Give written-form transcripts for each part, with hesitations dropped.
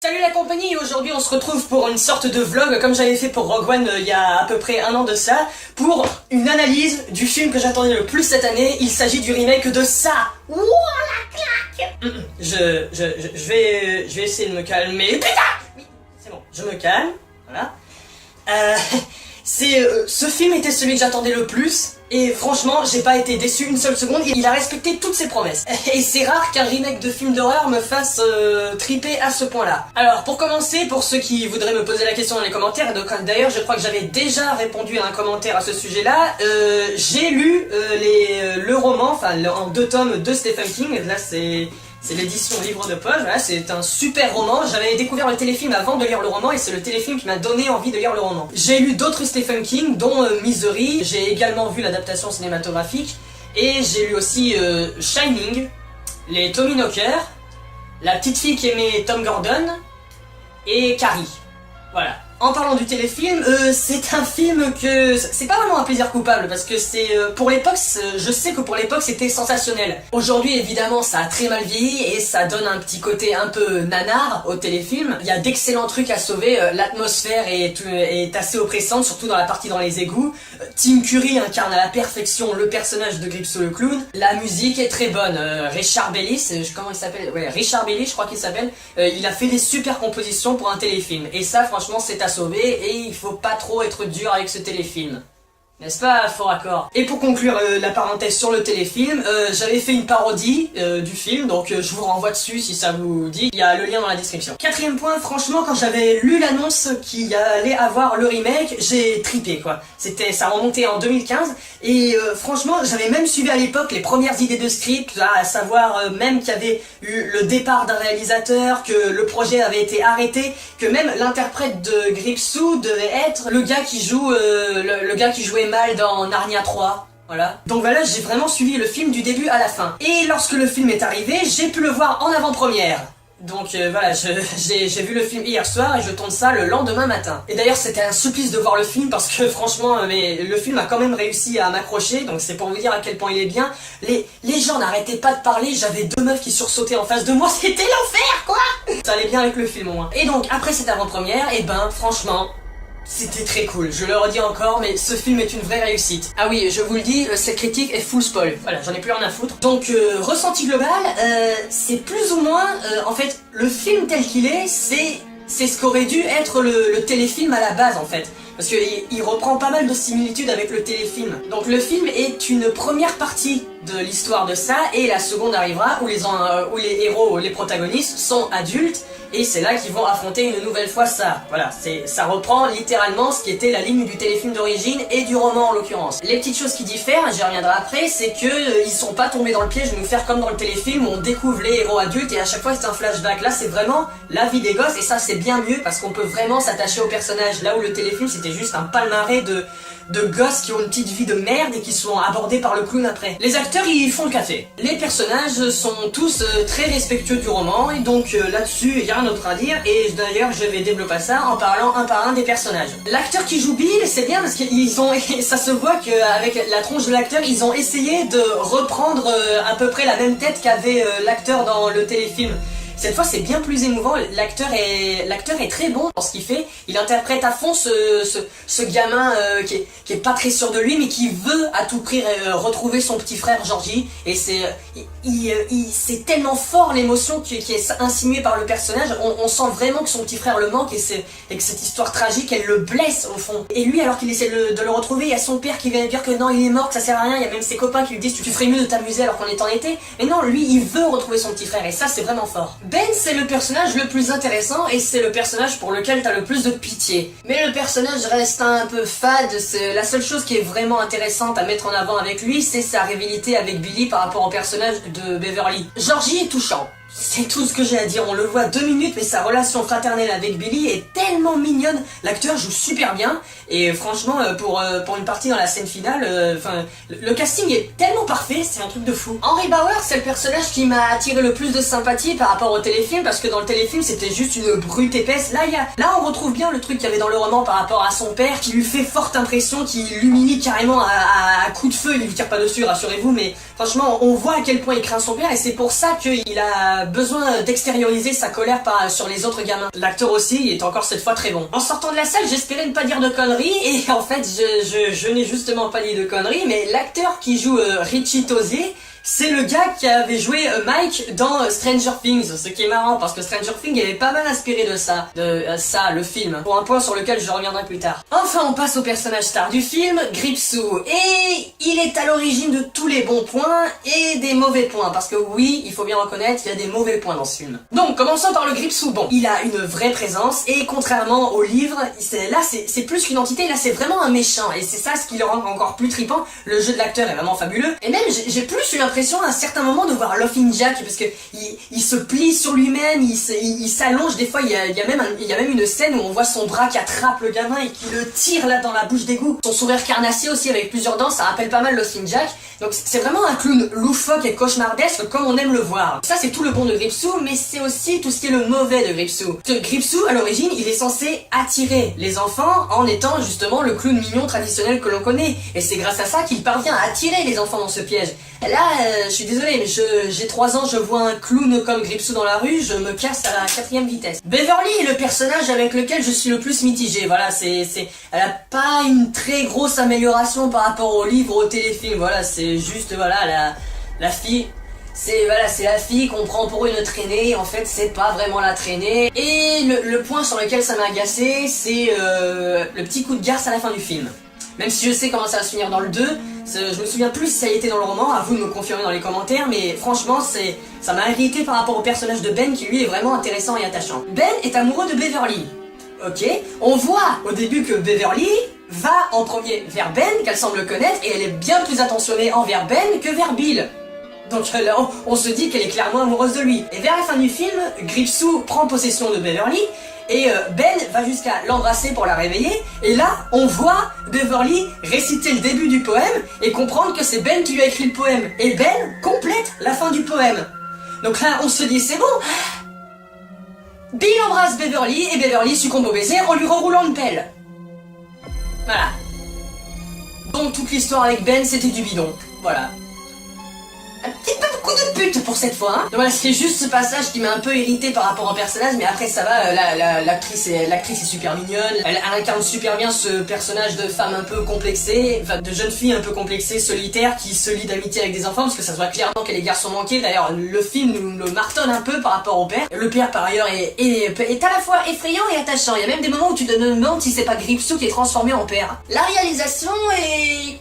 Salut la compagnie, aujourd'hui on se retrouve pour une sorte de vlog comme j'avais fait pour Rogue One il y a à peu près un an de ça, pour une analyse du film que j'attendais le plus cette année. Il s'agit du remake de ça. Ouah la claque. Je vais essayer de me calmer. Putain. Oui, c'est bon, je me calme, voilà. Ce film était celui que j'attendais le plus, et franchement, j'ai pas été déçu une seule seconde. Il a respecté toutes ses promesses. Et c'est rare qu'un remake de film d'horreur me fasse triper à ce point-là. Alors, pour commencer, pour ceux qui voudraient me poser la question dans les commentaires, d'ailleurs, je crois que j'avais déjà répondu à un commentaire à ce sujet-là, j'ai lu le roman, enfin, en 2 tomes de Stephen King. Là, c'est l'édition livre de poche, voilà, c'est un super roman. J'avais découvert le téléfilm avant de lire le roman et c'est le téléfilm qui m'a donné envie de lire le roman. J'ai lu d'autres Stephen King, dont Misery, j'ai également vu l'adaptation cinématographique, et j'ai lu aussi Shining, les Tommyknockers, La petite fille qui aimait Tom Gordon, et Carrie. Voilà. En parlant du téléfilm, c'est un film que... c'est pas vraiment un plaisir coupable, parce que c'est... pour l'époque, je sais que pour l'époque c'était sensationnel. Aujourd'hui, évidemment, ça a très mal vieilli, et ça donne un petit côté un peu nanar au téléfilm. Il y a d'excellents trucs à sauver, l'atmosphère est assez oppressante, surtout dans la partie dans les égouts. Tim Curry incarne à la perfection le personnage de Gripsou le clown. La musique est très bonne. Richard Bellis, comment il s'appelle? Ouais, Richard Bellis, je crois qu'il s'appelle. Il a fait des super compositions pour un téléfilm. Et ça, franchement, c'est à sauver, et il faut pas trop être dur avec ce téléfilm. N'est-ce pas, fort accord? Et pour conclure la parenthèse sur le téléfilm, j'avais fait une parodie du film, donc je vous renvoie dessus si ça vous dit, il y a le lien dans la description. 4ème point, franchement, quand j'avais lu l'annonce qu'il allait avoir le remake, j'ai tripé quoi. Ça remontait en 2015, et franchement, j'avais même suivi à l'époque les premières idées de script, là, à savoir même qu'il y avait eu le départ d'un réalisateur, que le projet avait été arrêté, que même l'interprète de Gripsou devait être le gars qui joue, le gars qui jouait mal dans Narnia 3, voilà. Donc voilà, j'ai vraiment suivi le film du début à la fin. Et lorsque le film est arrivé, j'ai pu le voir en avant-première. Donc voilà, j'ai vu le film hier soir et je tourne ça le lendemain matin. Et d'ailleurs c'était un supplice de voir le film parce que franchement, le film a quand même réussi à m'accrocher, donc c'est pour vous dire à quel point il est bien. Les gens n'arrêtaient pas de parler, j'avais 2 meufs qui sursautaient en face de moi, c'était l'enfer quoi. Ça allait bien avec le film au moins. Et donc après cette avant-première, et ben franchement... c'était très cool, je le redis encore, mais ce film est une vraie réussite. Ah oui, je vous le dis, cette critique est full spoil. Voilà, j'en ai plus rien à foutre. Donc, ressenti global, c'est plus ou moins... en fait, le film tel qu'il est, c'est ce qu'aurait dû être le téléfilm à la base, en fait. Parce qu'il reprend pas mal de similitudes avec le téléfilm. Donc le film est une première partie de l'histoire de ça, et la seconde arrivera où les héros, les protagonistes, sont adultes, et c'est là qu'ils vont affronter une nouvelle fois ça. Voilà, ça reprend littéralement ce qui était la ligne du téléfilm d'origine et du roman en l'occurrence. Les petites choses qui diffèrent, j'y reviendrai après, c'est que ils sont pas tombés dans le piège de nous faire comme dans le téléfilm où on découvre les héros adultes et à chaque fois c'est un flashback. Là c'est vraiment la vie des gosses, et ça c'est bien mieux parce qu'on peut vraiment s'attacher aux personnages, là où le téléfilm c'était juste un palmarès de gosses qui ont une petite vie de merde et qui sont abordés par le clown après. Les acteurs ils font le café. Les personnages sont tous très respectueux du roman, et donc là-dessus il y a rien d'autre à dire, et d'ailleurs je vais développer ça en parlant un par un des personnages. L'acteur qui joue Bill, c'est bien parce qu'ils ont, ça se voit qu'avec la tronche de l'acteur, ils ont essayé de reprendre à peu près la même tête qu'avait l'acteur dans le téléfilm. Cette fois c'est bien plus émouvant, l'acteur est très bon dans ce qu'il fait, il interprète à fond ce gamin qui est pas très sûr de lui mais qui veut à tout prix retrouver son petit frère Georgie, et c'est tellement fort l'émotion qui est insinuée par le personnage, on sent vraiment que son petit frère le manque, et que cette histoire tragique elle le blesse au fond. Et lui, alors qu'il essaie de le retrouver, il y a son père qui vient lui dire que non il est mort, que ça sert à rien, il y a même ses copains qui lui disent tu ferais mieux de t'amuser alors qu'on est en été, mais non, lui il veut retrouver son petit frère, et ça c'est vraiment fort. Ben, c'est le personnage le plus intéressant, et c'est le personnage pour lequel t'as le plus de pitié. Mais le personnage reste un peu fade, la seule chose qui est vraiment intéressante à mettre en avant avec lui, c'est sa rivalité avec Billy par rapport au personnage de Beverly. Georgie est touchant. C'est tout ce que j'ai à dire, on le voit 2 minutes, mais sa relation fraternelle avec Billy est tellement mignonne, l'acteur joue super bien, et franchement, pour une partie dans la scène finale, le casting est tellement parfait, c'est un truc de fou. Henry Bauer, c'est le personnage qui m'a attiré le plus de sympathie par rapport au téléfilm, parce que dans le téléfilm, c'était juste une brute épaisse. Là, on retrouve bien le truc qu'il y avait dans le roman par rapport à son père, qui lui fait forte impression, qui l'humilie carrément à coups de feu, il lui tire pas dessus, rassurez-vous, mais franchement, on voit à quel point il craint son père, et c'est pour ça qu'il a a besoin d'extérioriser sa colère sur les autres gamins. L'acteur aussi, il est encore cette fois très bon. En sortant de la salle, j'espérais ne pas dire de conneries, et en fait, je n'ai justement pas dit de conneries, mais l'acteur qui joue Richie Tozier, c'est le gars qui avait joué Mike dans Stranger Things, ce qui est marrant parce que Stranger Things est pas mal inspiré de ça, le film, pour un point sur lequel je reviendrai plus tard. Enfin, on passe au personnage star du film, Gripsou, et il est à l'origine de tous les bons points et des mauvais points, parce que oui, il faut bien reconnaître, il y a des mauvais points dans ce film. Donc, commençons par le Gripsou. Bon, il a une vraie présence, et contrairement au livre, là c'est plus qu'une entité, là c'est vraiment un méchant, et c'est ça ce qui le rend encore plus trippant. Le jeu de l'acteur est vraiment fabuleux, et même j'ai plus eu l'impression à un certain moment de voir Laughing Jack, parce que il se plie sur lui-même, il s'allonge, des fois il y a même une scène où on voit son bras qui attrape le gamin et qui le tire là dans la bouche d'égout. Son sourire carnassier aussi avec plusieurs dents, ça rappelle pas mal Laughing Jack. Donc c'est vraiment un clown loufoque et cauchemardesque comme on aime le voir. Ça c'est tout le bon de Gripsou, mais c'est aussi tout ce qui est le mauvais de Gripsou. Parce que Gripsou, à l'origine, il est censé attirer les enfants en étant justement le clown mignon traditionnel que l'on connaît. Et c'est grâce à ça qu'il parvient à attirer les enfants dans ce piège. Là, je suis désolé, mais j'ai 3 ans, je vois un clown comme Gripsou dans la rue, je me casse à la 4e vitesse. Beverly est le personnage avec lequel je suis le plus mitigé. Voilà, elle a pas une très grosse amélioration par rapport au livre, au téléfilm. Voilà, c'est juste, voilà, la fille. C'est la fille qu'on prend pour une traînée, en fait c'est pas vraiment la traînée. Et le point sur lequel ça m'a agacé, c'est le petit coup de garce à la fin du film. Même si je sais comment ça va se finir dans le 2, je me souviens plus si ça a été dans le roman, à vous de me confirmer dans les commentaires, mais franchement ça m'a irrité par rapport au personnage de Ben qui lui est vraiment intéressant et attachant. Ben est amoureux de Beverly. Ok, on voit au début que Beverly va en premier vers Ben, qu'elle semble connaître, et elle est bien plus attentionnée envers Ben que vers Bill. Donc là, on se dit qu'elle est clairement amoureuse de lui. Et vers la fin du film, Gripsou prend possession de Beverly, et Ben va jusqu'à l'embrasser pour la réveiller, et là, on voit Beverly réciter le début du poème, et comprendre que c'est Ben qui lui a écrit le poème. Et Ben complète la fin du poème. Donc là, on se dit, c'est bon. Bill embrasse Beverly, et Beverly succombe au baiser en lui reroulant une pelle. Voilà. Donc toute l'histoire avec Ben, c'était du bidon. Voilà. Un petit peu coup de pute pour cette fois, hein. Donc voilà, c'est juste ce passage qui m'a un peu irrité par rapport au personnage, mais après ça va, l'actrice est super mignonne, elle incarne super bien ce personnage de femme un peu complexée, enfin de jeune fille un peu complexée, solitaire, qui se lie d'amitié avec des enfants, parce que ça se voit clairement qu'elle est garçon manqué. D'ailleurs, le film nous le martonne un peu par rapport au père. Le père par ailleurs est à la fois effrayant et attachant, il y a même des moments où tu te demandes si c'est pas Gripsou qui est transformé en père. La réalisation est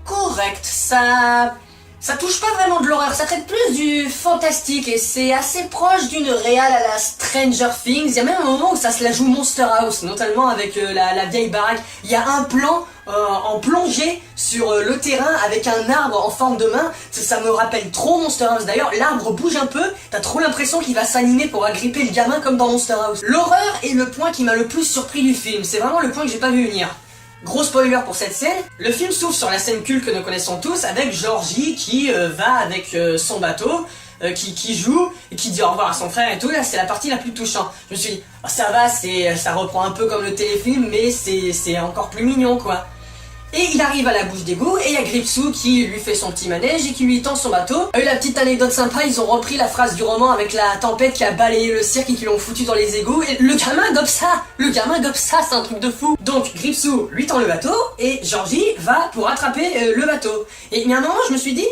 correcte, ça touche pas vraiment de l'horreur, ça traite plus du fantastique et c'est assez proche d'une réal à la Stranger Things. Il y a même un moment où ça se la joue Monster House, notamment avec la vieille baraque. Il y a un plan en plongée sur le terrain avec un arbre en forme de main. Ça me rappelle trop Monster House. D'ailleurs, l'arbre bouge un peu, t'as trop l'impression qu'il va s'animer pour agripper le gamin comme dans Monster House. L'horreur est le point qui m'a le plus surpris du film, c'est vraiment le point que j'ai pas vu venir. Gros spoiler pour cette scène, le film s'ouvre sur la scène culte que nous connaissons tous avec Georgie qui va avec son bateau, qui joue et qui dit au revoir à son frère et tout. Là c'est la partie la plus touchante. Je me suis dit, oh, ça va, ça reprend un peu comme le téléfilm, mais c'est encore plus mignon quoi. Et il arrive à la bouche d'égout et il y a Gripsou qui lui fait son petit manège et qui lui tend son bateau. Et la petite anecdote sympa, ils ont repris la phrase du roman avec la tempête qui a balayé le cirque et qui l'ont foutu dans les égouts. Et le gamin gobe ça, c'est un truc de fou. Donc Gripsou lui tend le bateau et Georgie va pour attraper le bateau. Et mais à un moment je me suis dit,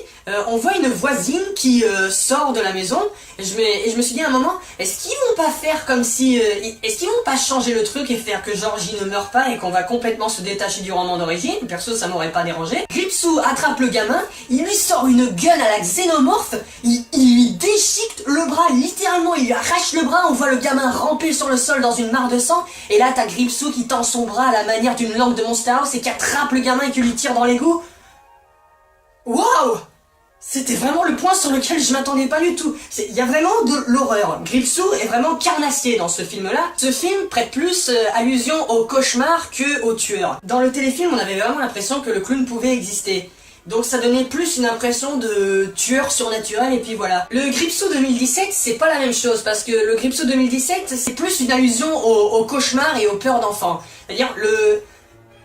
on voit une voisine qui sort de la maison et je me suis dit à un moment, est-ce qu'ils vont pas faire comme si... est-ce qu'ils vont pas changer le truc et faire que Georgie ne meurt pas et qu'on va complètement se détacher du roman d'origine? Perso ça m'aurait pas dérangé. Gripsou attrape le gamin, il lui sort une gun à la xénomorphe, il lui déchiquette le bras, littéralement il lui arrache le bras, on voit le gamin ramper sur le sol dans une mare de sang, et là t'as Gripsou qui tend son bras à la manière d'une langue de Monster House et qui attrape le gamin et qui lui tire dans l'égout. Waouh! C'était vraiment le point sur lequel je m'attendais pas du tout. Il y a vraiment de l'horreur. Gripsou est vraiment carnassier dans ce film-là. Ce film prête plus allusion au cauchemar que au tueur. Dans le téléfilm, on avait vraiment l'impression que le clown pouvait exister. Donc ça donnait plus une impression de tueur surnaturel et puis voilà. Le Gripsou 2017, c'est pas la même chose parce que le Gripsou 2017, c'est plus une allusion au cauchemar et aux peurs d'enfants. C'est-à-dire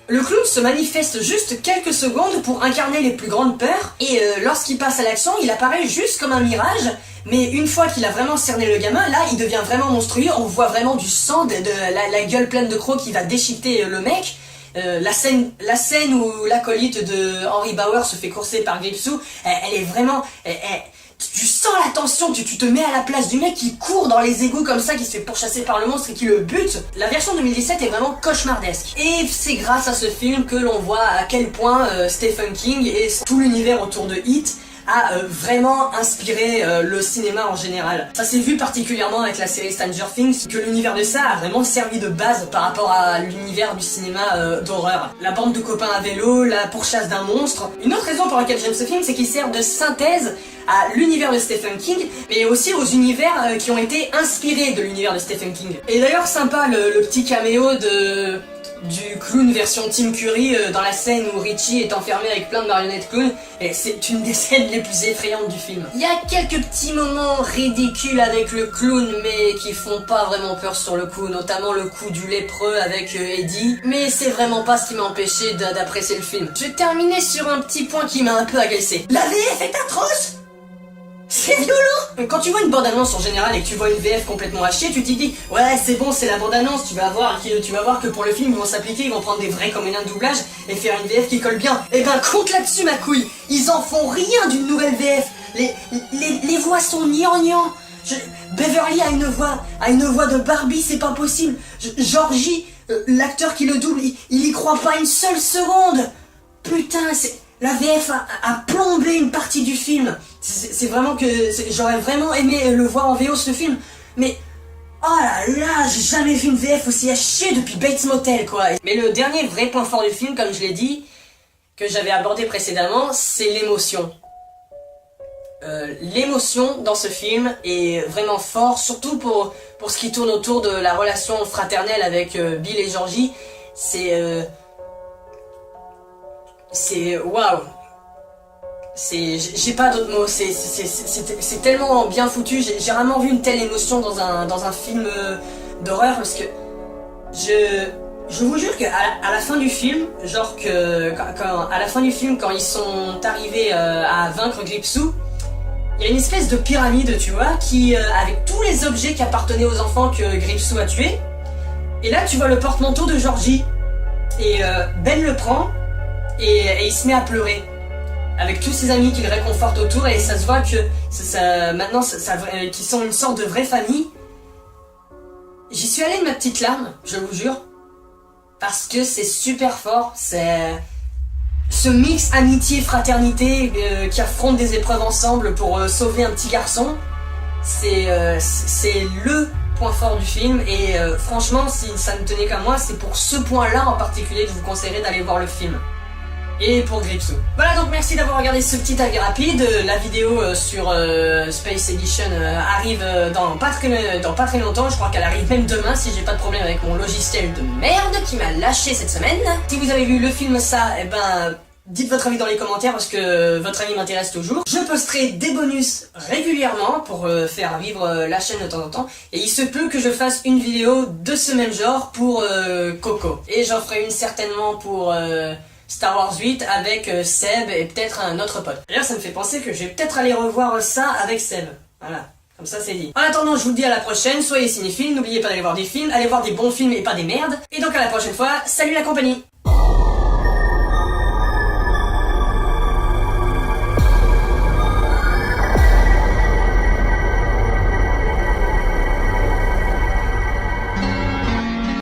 Le clown se manifeste juste quelques secondes pour incarner les plus grandes peurs, et lorsqu'il passe à l'action, il apparaît juste comme un mirage, mais une fois qu'il a vraiment cerné le gamin, là, il devient vraiment monstrueux, on voit vraiment du sang, la gueule pleine de crocs qui va déchiqueter le mec. La scène où l'acolyte de Henry Bauer se fait courser par Gripsou, elle est vraiment... tu sens la tension, tu te mets à la place du mec qui court dans les égouts comme ça, qui se fait pourchasser par le monstre et qui le bute. La version 2017 est vraiment cauchemardesque. Et c'est grâce à ce film que l'on voit à quel point Stephen King et tout l'univers autour de It a vraiment inspiré le cinéma en général. Ça s'est vu particulièrement avec la série Stranger Things, que l'univers de ça a vraiment servi de base par rapport à l'univers du cinéma d'horreur. La bande de copains à vélo, la pourchasse d'un monstre. Une autre raison pour laquelle j'aime ce film, c'est qu'il sert de synthèse à l'univers de Stephen King, mais aussi aux univers qui ont été inspirés de l'univers de Stephen King. Et d'ailleurs sympa le petit caméo du clown version Tim Curry dans la scène où Richie est enfermé avec plein de marionnettes clowns, et c'est une des scènes les plus effrayantes du film. Il y a quelques petits moments ridicules avec le clown mais qui font pas vraiment peur sur le coup, notamment le coup du lépreux avec Eddie, mais c'est vraiment pas ce qui m'a empêché d'apprécier le film. Je vais terminer sur un petit point qui m'a un peu agacé. La VF est atroce! C'est violent! Quand tu vois une bande-annonce en général et que tu vois une VF complètement hachée, tu t'y dis ouais c'est bon, c'est la bande-annonce, tu vas voir que pour le film ils vont s'appliquer, ils vont prendre des vrais comédiens de doublage et faire une VF qui colle bien. Et ben compte là-dessus ma couille, ils en font rien d'une nouvelle VF. Les voix sont gnangnang. Beverly a une voix de Barbie, c'est pas possible. Georgie, l'acteur qui le double, il y croit pas une seule seconde. Putain, la VF a plombé une partie du film. C'est vraiment que... J'aurais vraiment aimé le voir en VO ce film. Mais... Oh là là, j'ai jamais vu une VF aussi à chier depuis Bates Motel quoi. Mais le dernier vrai point fort du film, comme je l'ai dit, que j'avais abordé précédemment, c'est l'émotion. L'émotion dans ce film est vraiment fort, surtout pour ce qui tourne autour de la relation fraternelle avec Bill et Georgie. C'est waouh. J'ai pas d'autres mots, c'est tellement bien foutu, j'ai rarement vu une telle émotion dans un film d'horreur, parce que je vous jure qu'à la fin du film, genre à la fin du film, quand ils sont arrivés à vaincre Gripsou, il y a une espèce de pyramide, tu vois, qui avec tous les objets qui appartenaient aux enfants que Gripsou a tués, et là tu vois le porte-manteau de Georgie, et Ben le prend, et il se met à pleurer. Avec tous ses amis qui le réconfortent autour, et ça se voit que maintenant qu'ils sont une sorte de vraie famille. J'y suis allé de ma petite larme, je vous jure, parce que c'est super fort. C'est ce mix amitié-fraternité qui affrontent des épreuves ensemble pour sauver un petit garçon. C'est le point fort du film, et franchement, si ça ne tenait qu'à moi, c'est pour ce point-là en particulier que je vous conseillerais d'aller voir le film. Et pour Gripsou. Voilà, donc merci d'avoir regardé ce petit avis rapide. La vidéo sur Space Edition arrive dans pas très longtemps. Je crois qu'elle arrive même demain si j'ai pas de problème avec mon logiciel de merde qui m'a lâché cette semaine. Si vous avez vu le film ça, eh ben... dites votre avis dans les commentaires parce que votre avis m'intéresse toujours. Je posterai des bonus régulièrement pour faire vivre la chaîne de temps en temps. Et il se peut que je fasse une vidéo de ce même genre pour Coco. Et j'en ferai une certainement pour... Star Wars 8 avec Seb et peut-être un autre pote. D'ailleurs ça me fait penser que je vais peut-être aller revoir ça avec Seb. Voilà, comme ça c'est dit. En attendant je vous dis à la prochaine, soyez cinéphiles, n'oubliez pas d'aller voir des films, allez voir des bons films et pas des merdes. Et donc à la prochaine fois, salut la compagnie!